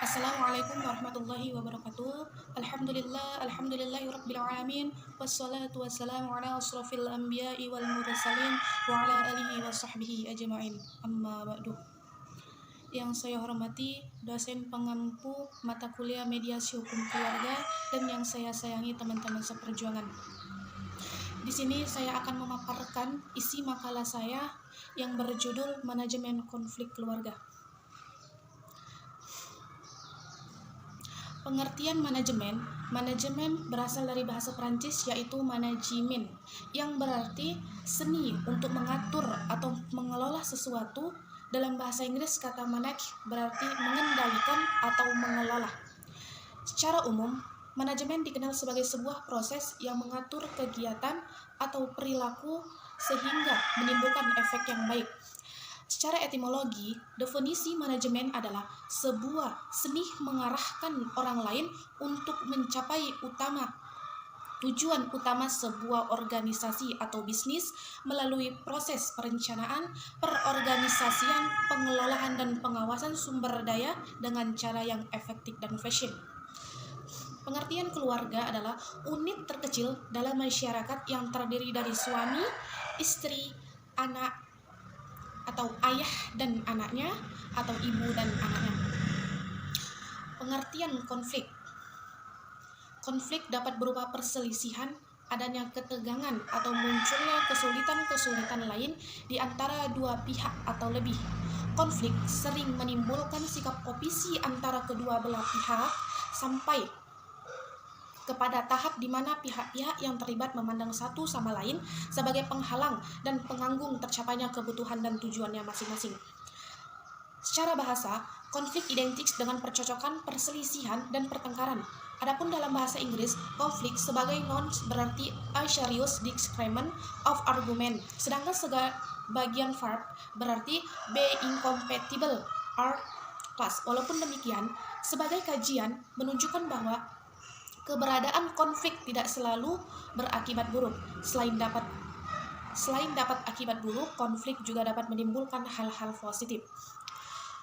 Assalamualaikum warahmatullahi wabarakatuh. Alhamdulillahirabbil alamin wassalatu wassalamu ala asrofil anbiya'i wal mursalin wa ala alihi wa sahbihi ajma'in. Amma ba'du. Yang saya hormati dosen pengampu mata kuliah mediasi hukum keluarga dan yang saya sayangi teman-teman seperjuangan. Di sini saya akan memaparkan isi makalah saya yang berjudul Manajemen Konflik Keluarga. Pengertian manajemen berasal dari bahasa Prancis yaitu manajemen, yang berarti seni untuk mengatur atau mengelola sesuatu. Dalam bahasa Inggris kata manage berarti mengendalikan atau mengelola. Secara umum, manajemen dikenal sebagai sebuah proses yang mengatur kegiatan atau perilaku sehingga menimbulkan efek yang baik. Secara etimologi, definisi manajemen adalah sebuah seni mengarahkan orang lain untuk mencapai tujuan utama sebuah organisasi atau bisnis melalui proses perencanaan, perorganisasian, pengelolaan, dan pengawasan sumber daya dengan cara yang efektif dan efisien. Pengertian keluarga adalah unit terkecil dalam masyarakat yang terdiri dari suami, istri, anak, atau ayah dan anaknya, atau ibu dan anaknya. Pengertian konflik. Konflik dapat berupa perselisihan, adanya ketegangan, atau munculnya kesulitan-kesulitan lain di antara dua pihak atau lebih. Konflik sering menimbulkan sikap opisi antara kedua belah pihak sampai kepada tahap di mana pihak-pihak yang terlibat memandang satu sama lain sebagai penghalang dan penganggung tercapainya kebutuhan dan tujuannya masing-masing. Secara bahasa, konflik identik dengan percocokan, perselisihan, dan pertengkaran. Adapun dalam bahasa Inggris, konflik sebagai noun berarti a serious disagreement of argument, sedangkan sebagian verb berarti be incompatible or clash. Walaupun demikian, sebagai kajian menunjukkan bahwa keberadaan konflik tidak selalu berakibat buruk. Selain dapat akibat buruk, konflik juga dapat menimbulkan hal-hal positif.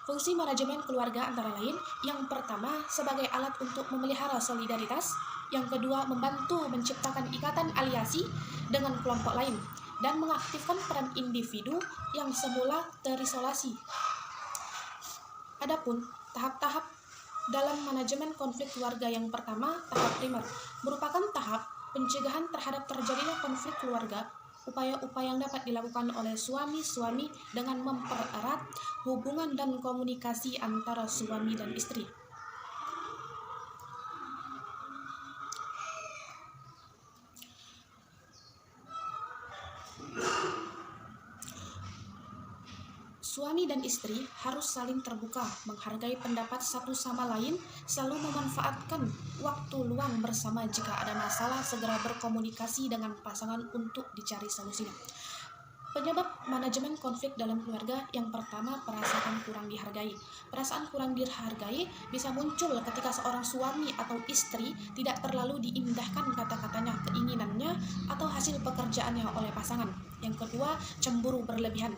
Fungsi manajemen keluarga antara lain, yang pertama sebagai alat untuk memelihara solidaritas, yang kedua membantu menciptakan ikatan aliasi dengan kelompok lain, dan mengaktifkan peran individu yang semula terisolasi. Adapun tahap-tahap dalam manajemen konflik keluarga, yang pertama, tahap primer, merupakan tahap pencegahan terhadap terjadinya konflik keluarga. Upaya-upaya yang dapat dilakukan oleh suami-suami dengan mempererat hubungan dan komunikasi antara suami dan istri. Suami dan istri harus saling terbuka, menghargai pendapat satu sama lain, selalu memanfaatkan waktu luang bersama. Jika ada masalah, segera berkomunikasi dengan pasangan untuk dicari solusinya. Penyebab manajemen konflik dalam keluarga, yang pertama, perasaan kurang dihargai. Perasaan kurang dihargai bisa muncul ketika seorang suami atau istri tidak terlalu diindahkan kata-katanya, keinginannya, atau hasil pekerjaannya oleh pasangan. Yang kedua, cemburu berlebihan.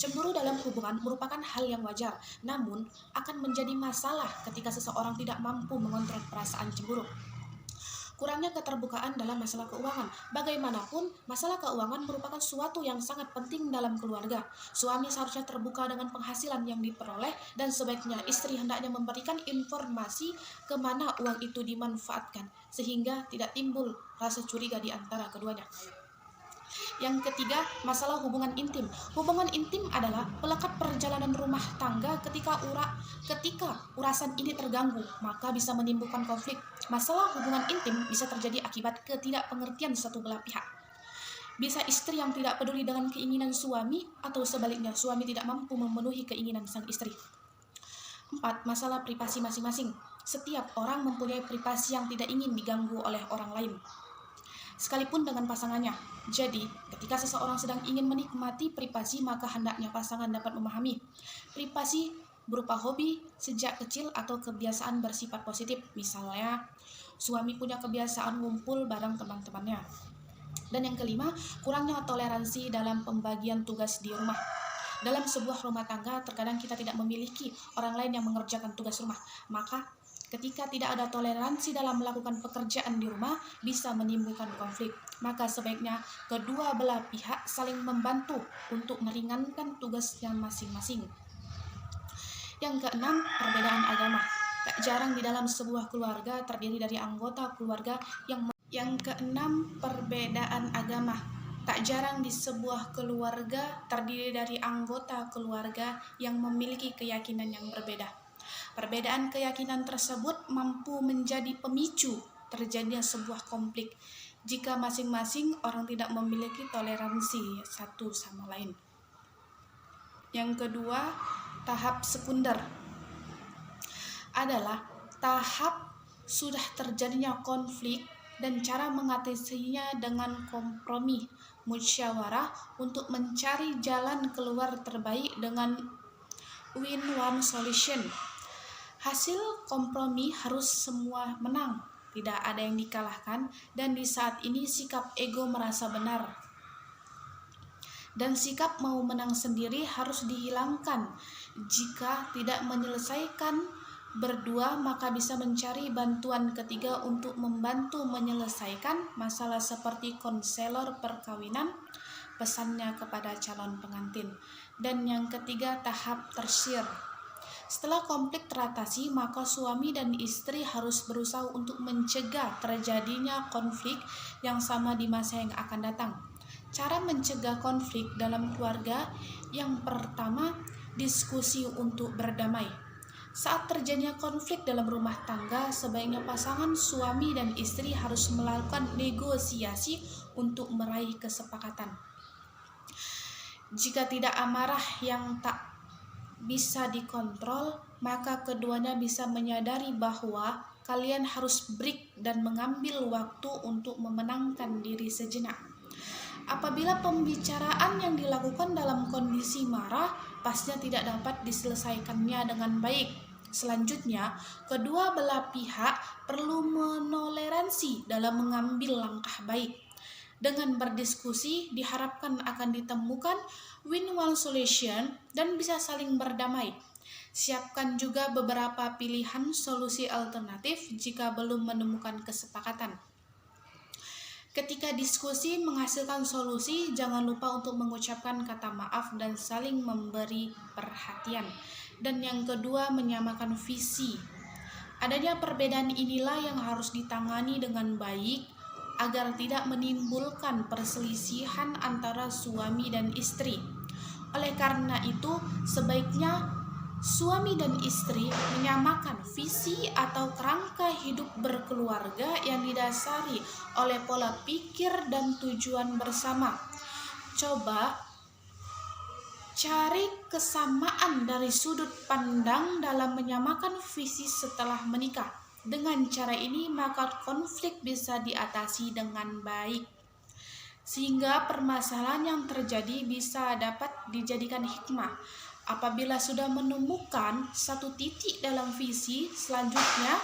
Cemburu dalam hubungan merupakan hal yang wajar, namun akan menjadi masalah ketika seseorang tidak mampu mengontrol perasaan cemburu. Kurangnya keterbukaan dalam masalah keuangan. Bagaimanapun, masalah keuangan merupakan suatu yang sangat penting dalam keluarga. Suami seharusnya terbuka dengan penghasilan yang diperoleh, dan sebaiknya istri hendaknya memberikan informasi kemana uang itu dimanfaatkan, sehingga tidak timbul rasa curiga di antara keduanya. Yang ketiga, masalah hubungan intim. Hubungan intim adalah pelekat perjalanan rumah tangga. Ketika urasan ini terganggu, maka bisa menimbulkan konflik. Masalah hubungan intim bisa terjadi akibat ketidakpengertian satu belah pihak. Bisa istri yang tidak peduli dengan keinginan suami, atau sebaliknya suami tidak mampu memenuhi keinginan sang istri. 4. Masalah privasi masing-masing. Setiap orang mempunyai privasi yang tidak ingin diganggu oleh orang lain, sekalipun dengan pasangannya. Jadi, ketika seseorang sedang ingin menikmati privasi, maka hendaknya pasangan dapat memahami. Privasi berupa hobi sejak kecil atau kebiasaan bersifat positif. Misalnya, suami punya kebiasaan ngumpul bareng teman-temannya. Dan yang kelima, kurangnya toleransi dalam pembagian tugas di rumah. Dalam sebuah rumah tangga, terkadang kita tidak memiliki orang lain yang mengerjakan tugas rumah. Maka, ketika tidak ada toleransi dalam melakukan pekerjaan di rumah, bisa menimbulkan konflik. Maka sebaiknya kedua belah pihak saling membantu untuk meringankan tugasnya masing-masing. Yang keenam, perbedaan agama. Tak jarang di dalam sebuah keluarga terdiri dari anggota keluarga yang keenam, perbedaan agama. Tak jarang di sebuah keluarga terdiri dari anggota keluarga yang memiliki keyakinan yang berbeda. Perbedaan keyakinan tersebut mampu menjadi pemicu terjadinya sebuah konflik jika masing-masing orang tidak memiliki toleransi satu sama lain. Yang kedua, tahap sekunder adalah tahap sudah terjadinya konflik dan cara mengatasinya dengan kompromi, musyawarah untuk mencari jalan keluar terbaik dengan win-win solution. Hasil kompromi harus semua menang, tidak ada yang dikalahkan, dan di saat ini sikap ego merasa benar dan sikap mau menang sendiri harus dihilangkan. Jika tidak menyelesaikan berdua, maka bisa mencari bantuan ketiga untuk membantu menyelesaikan masalah seperti konselor perkawinan, pesannya kepada calon pengantin. Dan yang ketiga, tahap tersier. Setelah konflik teratasi, maka suami dan istri harus berusaha untuk mencegah terjadinya konflik yang sama di masa yang akan datang. Cara mencegah konflik dalam keluarga yang pertama, diskusi untuk berdamai. Saat terjadinya konflik dalam rumah tangga, sebaiknya pasangan suami dan istri harus melakukan negosiasi untuk meraih kesepakatan. Jika tidak amarah yang tak bisa dikontrol, maka keduanya bisa menyadari bahwa kalian harus break dan mengambil waktu untuk memenangkan diri sejenak. Apabila pembicaraan yang dilakukan dalam kondisi marah, pastinya tidak dapat diselesaikannya dengan baik. Selanjutnya, kedua belah pihak perlu menoleransi dalam mengambil langkah baik. Dengan berdiskusi, diharapkan akan ditemukan win-win solution dan bisa saling berdamai. Siapkan juga beberapa pilihan solusi alternatif jika belum menemukan kesepakatan. Ketika diskusi menghasilkan solusi, jangan lupa untuk mengucapkan kata maaf dan saling memberi perhatian. Dan yang kedua, menyamakan visi. Adanya perbedaan inilah yang harus ditangani dengan baik agar tidak menimbulkan perselisihan antara suami dan istri. Oleh karena itu, sebaiknya suami dan istri menyamakan visi atau kerangka hidup berkeluarga yang didasari oleh pola pikir dan tujuan bersama. Coba cari kesamaan dari sudut pandang dalam menyamakan visi setelah menikah. Dengan cara ini, maka konflik bisa diatasi dengan baik, sehingga permasalahan yang terjadi bisa dapat dijadikan hikmah. Apabila sudah menemukan satu titik dalam visi, selanjutnya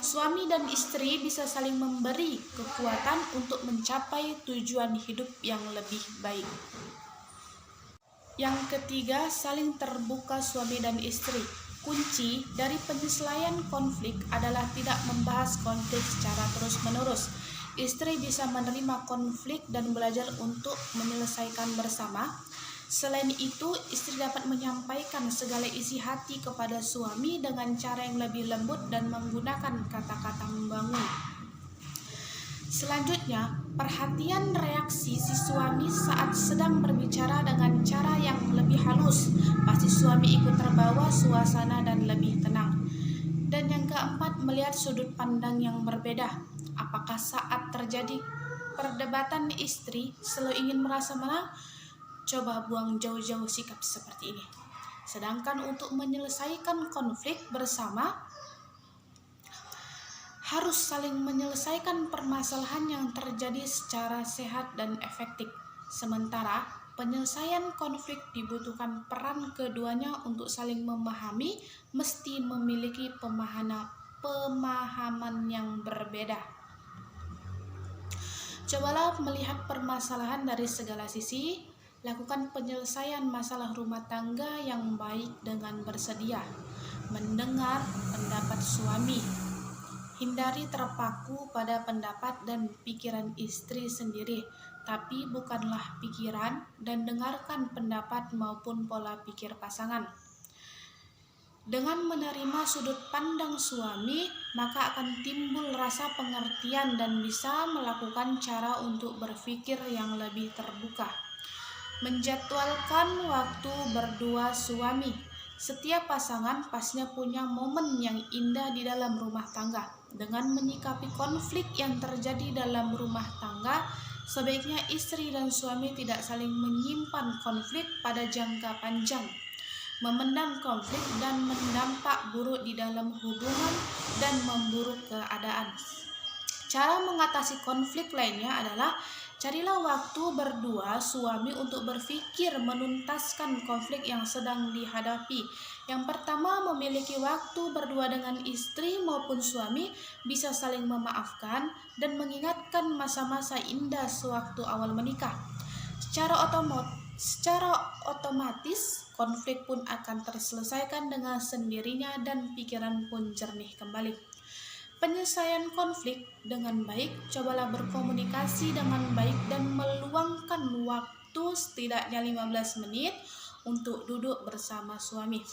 suami dan istri bisa saling memberi kekuatan untuk mencapai tujuan hidup yang lebih baik. Yang ketiga, saling terbuka suami dan istri. Kunci dari penyelesaian konflik adalah tidak membahas konflik secara terus-menerus. Istri bisa menerima konflik dan belajar untuk menyelesaikan bersama. Selain itu, istri dapat menyampaikan segala isi hati kepada suami dengan cara yang lebih lembut dan menggunakan kata-kata membangun. Selanjutnya, perhatian reaksi si suami saat sedang berbicara dengan cara yang lebih halus. Pasti suami ikut terbawa suasana dan lebih tenang. Dan yang keempat, melihat sudut pandang yang berbeda. Apakah saat terjadi perdebatan istri selalu ingin merasa menang? Coba buang jauh-jauh sikap seperti ini. Sedangkan untuk menyelesaikan konflik bersama, harus saling menyelesaikan permasalahan yang terjadi secara sehat dan efektif. Sementara penyelesaian konflik dibutuhkan peran keduanya untuk saling memahami, mesti memiliki pemahaman yang berbeda. Cobalah melihat permasalahan dari segala sisi, Lakukan penyelesaian masalah rumah tangga yang baik dengan bersedia mendengar pendapat suami. Hindari terpaku pada pendapat dan pikiran istri sendiri, tapi bukanlah pikiran, dan dengarkan pendapat maupun pola pikir pasangan. Dengan menerima sudut pandang suami, maka akan timbul rasa pengertian dan bisa melakukan cara untuk berpikir yang lebih terbuka. Menjadwalkan waktu berdua suami. Setiap pasangan pastinya punya momen yang indah di dalam rumah tangga. Dengan menyikapi konflik yang terjadi dalam rumah tangga, sebaiknya istri dan suami tidak saling menyimpan konflik pada jangka panjang, memendam konflik dan mendampak buruk di dalam hubungan dan memburuk keadaan. Cara mengatasi konflik lainnya adalah carilah waktu berdua suami untuk berpikir menuntaskan konflik yang sedang dihadapi. Yang pertama, memiliki waktu berdua dengan istri maupun suami bisa saling memaafkan dan mengingatkan masa-masa indah sewaktu awal menikah. Secara otomatis konflik pun akan terselesaikan dengan sendirinya dan pikiran pun jernih kembali. Penyelesaian konflik dengan baik, cobalah berkomunikasi dengan baik dan meluangkan waktu setidaknya 15 menit untuk duduk bersama suami.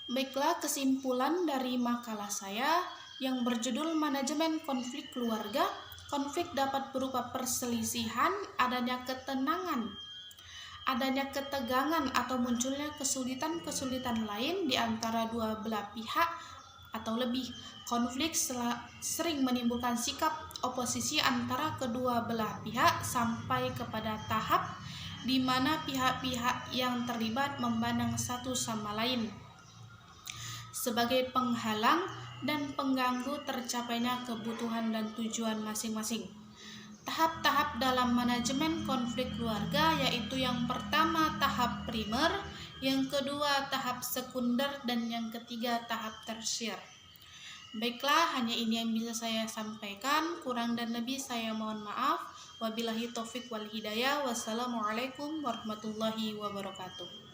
Baiklah, kesimpulan dari makalah saya yang berjudul Manajemen Konflik Keluarga. Konflik dapat berupa perselisihan, adanya ketegangan atau munculnya kesulitan-kesulitan lain di antara dua belah pihak atau lebih. Konflik sering menimbulkan sikap oposisi antara kedua belah pihak sampai kepada tahap di mana pihak-pihak yang terlibat memandang satu sama lain sebagai penghalang dan pengganggu tercapainya kebutuhan dan tujuan masing-masing. Tahap-tahap dalam manajemen konflik keluarga yaitu yang pertama tahap primer, yang kedua tahap sekunder, dan yang ketiga tahap tersier. Baiklah, hanya ini yang bisa saya sampaikan. Kurang dan lebih saya mohon maaf. Wabillahi taufik wal hidayah. Wassalamualaikum warahmatullahi wabarakatuh.